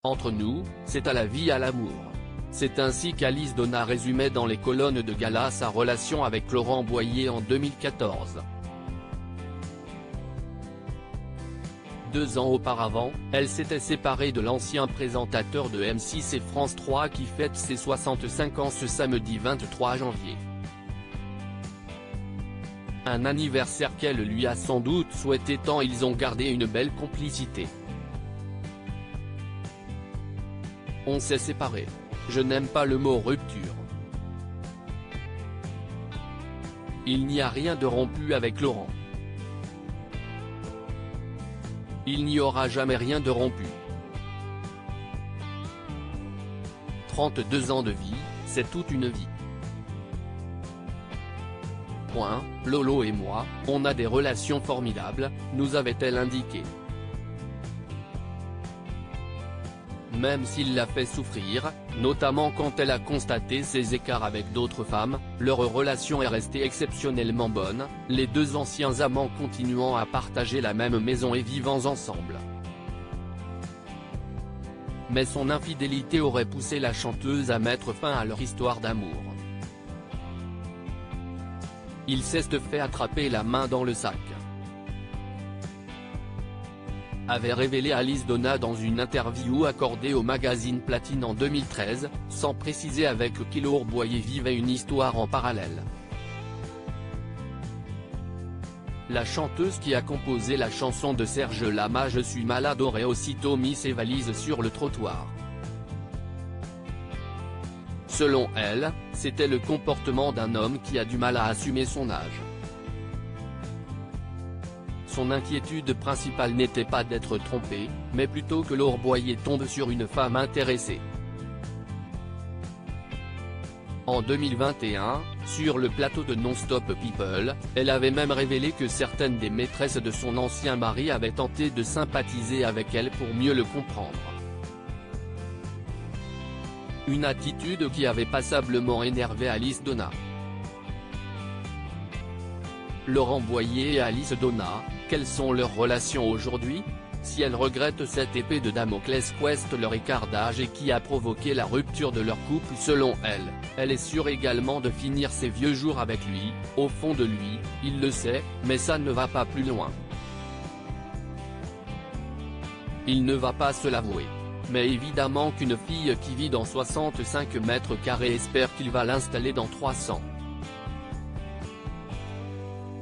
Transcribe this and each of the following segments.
Entre nous, c'est à la vie à l'amour. C'est ainsi qu'Alice Donna résumait dans les colonnes de Gala sa relation avec Laurent Boyer en 2014. 2 ans auparavant, elle s'était séparée de l'ancien présentateur de M6 et France 3 qui fête ses 65 ans ce samedi 23 janvier. Un anniversaire qu'elle lui a sans doute souhaité tant ils ont gardé une belle complicité. On s'est séparés. Je n'aime pas le mot rupture. Il n'y a rien de rompu avec Laurent. Il n'y aura jamais rien de rompu. 32 ans de vie, c'est toute une vie. Lolo et moi, on a des relations formidables, nous avait-elle indiqué. Même s'il l'a fait souffrir, notamment quand elle a constaté ses écarts avec d'autres femmes, leur relation est restée exceptionnellement bonne, les 2 anciens amants continuant à partager la même maison et vivant ensemble. Mais son infidélité aurait poussé la chanteuse à mettre fin à leur histoire d'amour. Il s'est fait attraper la main dans le sac, avait révélé Alice Donna dans une interview accordée au magazine Platine en 2013, sans préciser avec qui Laurent Boyer vivait une histoire en parallèle. La chanteuse qui a composé la chanson de Serge Lama Je suis malade aurait aussitôt mis ses valises sur le trottoir. Selon elle, c'était le comportement d'un homme qui a du mal à assumer son âge. Son inquiétude principale n'était pas d'être trompé, mais plutôt que Laurent Boyer tombe sur une femme intéressée. En 2021, sur le plateau de Non-Stop People, elle avait même révélé que certaines des maîtresses de son ancien mari avaient tenté de sympathiser avec elle pour mieux le comprendre. Une attitude qui avait passablement énervé Alice Donna. Laurent Boyer et Alice Donna, quelles sont leurs relations aujourd'hui? Si elle regrette cette épée de Damoclès qu'est leur écart d'âge et qui a provoqué la rupture de leur couple selon elle, elle est sûre également de finir ses vieux jours avec lui, au fond de lui, il le sait, mais ça ne va pas plus loin. Il ne va pas se l'avouer. Mais évidemment qu'une fille qui vit dans 65 mètres carrés espère qu'il va l'installer dans 300.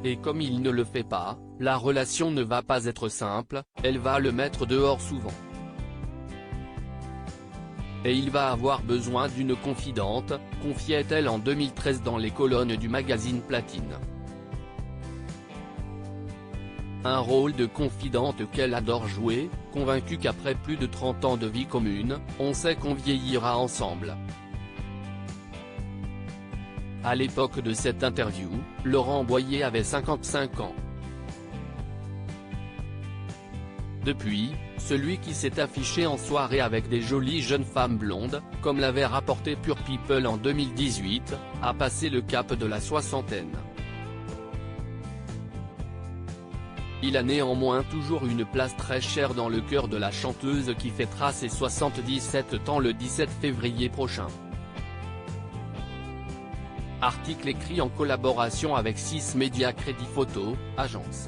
Et comme il ne le fait pas, la relation ne va pas être simple, elle va le mettre dehors souvent. Et il va avoir besoin d'une confidente, confiait-elle en 2013 dans les colonnes du magazine Platine. Un rôle de confidente qu'elle adore jouer, convaincue qu'après plus de 30 ans de vie commune, on sait qu'on vieillira ensemble. À l'époque de cette interview, Laurent Boyer avait 55 ans. Depuis, celui qui s'est affiché en soirée avec des jolies jeunes femmes blondes, comme l'avait rapporté Pure People en 2018, a passé le cap de la soixantaine. Il a néanmoins toujours une place très chère dans le cœur de la chanteuse qui fêtera ses 77 ans le 17 février prochain. Article écrit en collaboration avec 6 Médias Crédit Photo, agence.